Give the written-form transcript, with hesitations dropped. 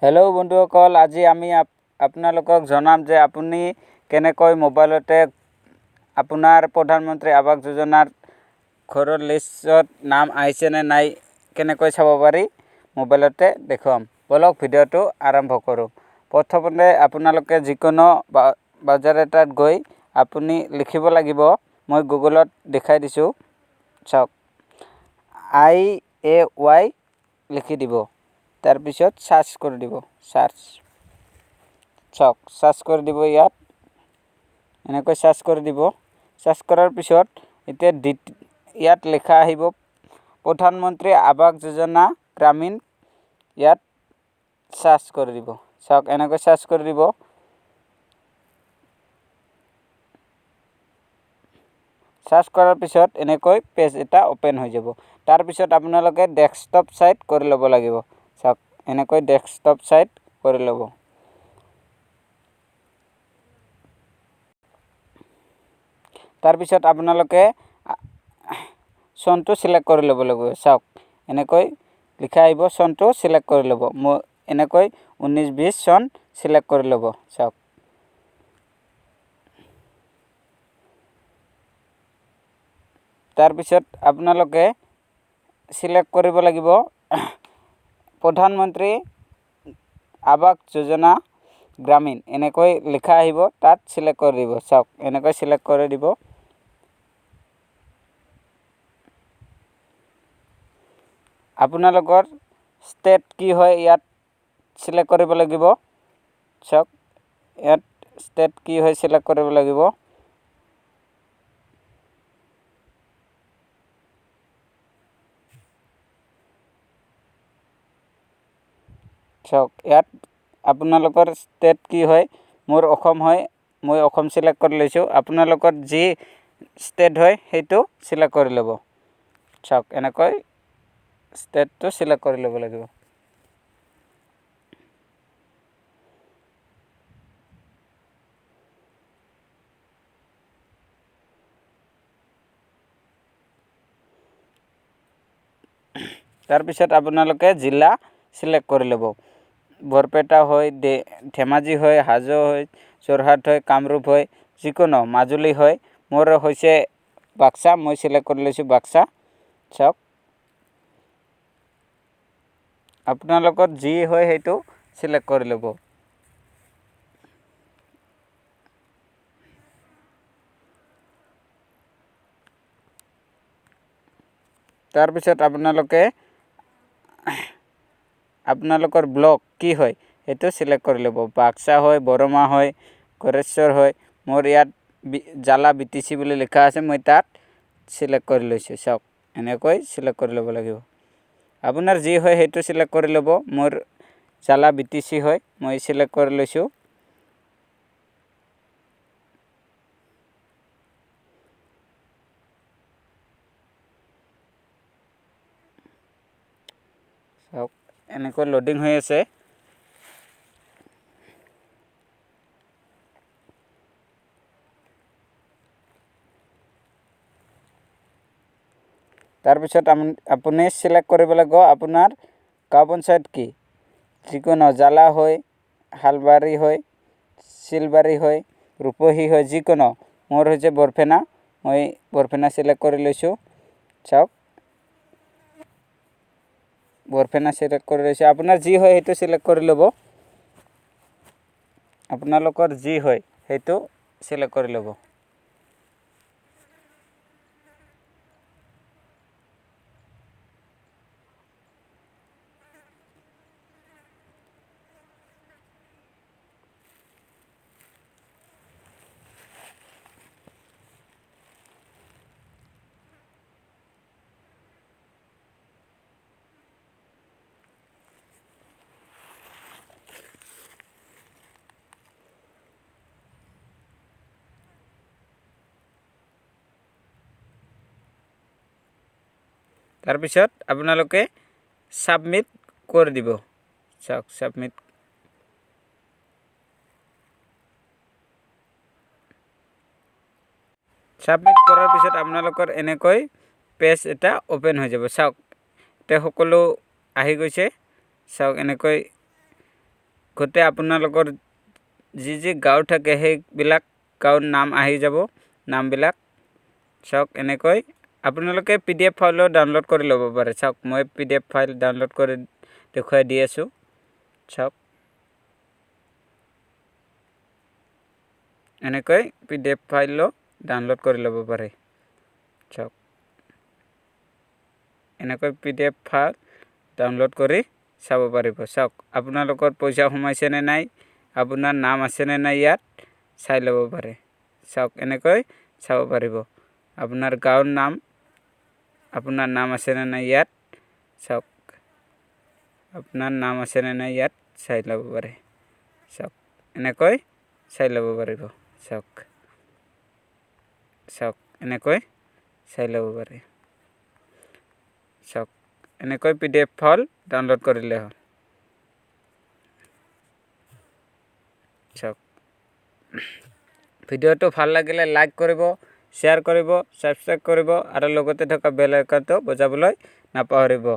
Hello' বন্ধুসকল, আজি আমি আপোনালোকক জনাম যে আপুনি কেনেকৈ মোবাইলতে আপোনাৰ প্ৰধানমন্ত্ৰী আৱাস যোজনাৰ ঘৰৰ লিষ্টত নাম আহিছে নে নাই কেনেকৈ চাব পাৰি মোবাইলতে দেখুৱাম। বলক ভিডিঅ'টো আৰম্ভ কৰোঁ। প্ৰথমতে আপোনালোকে যিকোনো বজাৰ এটাত গৈ আপুনি লিখিব লাগিব। মই গুগলত দেখাই দিছোঁ, চাওক। IAY লিখি দিব। তাৰপিছত সাৰ্চ কৰি দিব, চাওক সাৰ্চ কৰি দিব। ইয়াত এনেকৈ সাৰ্চ কৰি দিব। সাৰ্চ কৰাৰ পিছত এতিয়া ইয়াত লেখা আহিব প্ৰধানমন্ত্ৰী আৱাস যোজনা গ্ৰামীণ। ইয়াত সাৰ্চ কৰি দিব, চাওক এনেকৈ সাৰ্চ কৰি দিব। সাৰ্চ কৰাৰ পিছত এনেকৈ পেজ এটা ওপেন হৈ যাব। তাৰপিছত আপোনালোকে ডেস্কটপ সাইট কৰি ল'ব লাগিব। চাওক এনেকৈ ডেস্কটপ সাইট কৰি ল'ব। তাৰপিছত আপোনালোকে চনটো সিলেক্ট কৰি ল'ব লাগিব। চাওক এনেকৈ লিখা আহিব, চনটো সিলেক্ট কৰি ল'ব। মই এনেকৈ 1920 চন সিলেক্ট কৰি ল'ব। চাওক তাৰপিছত আপোনালোকে সিলেক্ট কৰিব লাগিব প্ৰধানমন্ত্ৰী আৱাস যোজনা গ্ৰামীণ। এনেকৈ লিখা আহিব, তাত সিলেক্ট কৰি দিব। চাওক এনেকৈ সিলেক্ট কৰি দিব। আপোনালোকৰ ষ্টেট কি হয় ইয়াত সিলেক্ট কৰিব লাগিব। চাওক ইয়াত ষ্টেট কি হয় সিলেক্ট কৰিব লাগিব। চাওক ইয়াত আপোনালোকৰ ষ্টেট কি হয়। মোৰ অসম হয়, মই অসম সিলেক্ট কৰি লৈছোঁ। আপোনালোকৰ যি ষ্টেট হয় সেইটো সিলেক্ট কৰি ল'ব। চাওক এনেকৈ ষ্টেটটো সিলেক্ট কৰি ল'ব লাগিব। তাৰপিছত আপোনালোকে জিলা সিলেক্ট কৰি ল'ব। বৰপেটা হয়, ধেমাজি হয়, হাজো হয়, যোৰহাট হয়, কামৰূপ হয়, যিকোনো, মাজুলী হয়। মোৰ হৈছে বাক্সা, মই সিলেক্ট কৰি লৈছোঁ বাক্সা। চাওক আপোনালোকৰ যি হয় সেইটো সিলেক্ট কৰি ল'ব। তাৰপিছত আপোনালোকৰ ব্লক কি হয় সেইটো সিলেক্ট কৰি ল'ব। বাক্সা হয়, বৰমা হয়, গড়েশ্বৰ হয়। মোৰ ইয়াত জালা BTC বুলি লিখা আছে, মই তাত সিলেক্ট কৰি লৈছোঁ। চাওক এনেকৈ সিলেক্ট কৰি ল'ব লাগিব। আপোনাৰ যি হয় সেইটো সিলেক্ট কৰি ল'ব। মোৰ জালা BTC হয়, মই সিলেক্ট কৰি লৈছোঁ। চাওক এনেকৈ লোডিং হৈ আছে। তাৰপিছত আপুনি সিলেক্ট কৰিব লাগিব আপোনাৰ গাঁও পঞ্চায়ত কি। যিকোনো জালা হয়, হালবাৰী হয়, চিলবাৰী হয়, ৰূপহী হয়, যিকোনো। মোৰ হৈছে বৰপেটা, মই বৰপেটা সিলেক্ট কৰি লৈছোঁ। চাওক বৰপেটা সিলেক্ট কৰি লৈছোঁ। আপোনাৰ যি হয় সেইটো সিলেক্ট কৰি ল'ব। আপোনালোকৰ যি হয় সেইটো সিলেক্ট কৰি ল'ব। তাৰপিছত আপোনালোকে সাবমিট কৰি দিব। চাওক সাবমিট কৰাৰ পিছত আপোনালোকৰ এনেকৈ পেজ এটা ওপেন হৈ যাব। চাওক এতিয়া সকলো আহি গৈছে। চাওক এনেকৈ গোটেই আপোনালোকৰ যি যি গাঁও থাকে সেইবিলাক গাঁৱৰ নাম আহি যাব নামবিলাক চাওক এনেকৈ আপোনালোকে PDF ফাইলো ডাউনলোড কৰি ল'ব পাৰে চাওক মই PDF ফাইল ডাউনলোড কৰি দেখুৱাই দি আছোঁ চাওক এনেকৈ PDF ফাইলো ডাউনলোড কৰি ল'ব পাৰে চাওক এনেকৈ PDF ফাইল ডাউনলোড কৰি চাব পাৰিব চাওক আপোনালোকৰ পইচা সোমাইছে নে নাই আপোনাৰ নাম আছে নে নাই ইয়াত চাই ল'ব পাৰে চাওক এনেকৈ চাব পাৰিব আপোনাৰ গাঁৱৰ নাম আপোনাৰ নাম আছে নে নাই ইয়াত চাওক আপোনাৰ নাম আছে নে নাই ইয়াত চাই ল'ব পাৰে চাওক এনেকৈ চাই ল'ব পাৰিব চাওক চাওক এনেকৈ চাই ল'ব পাৰে চাওক এনেকৈ PDF ফাইল ডাউনলোড কৰিলে হ'ল চাওক ভিডিঅ'টো ভাল লাগিলে লাইক কৰিব শ্বেয়াৰ কৰিব ছাবস্ক্ৰাইব কৰিব আৰু লগতে থকা বেল আইকনটো বজাবলৈ নাপাহৰিব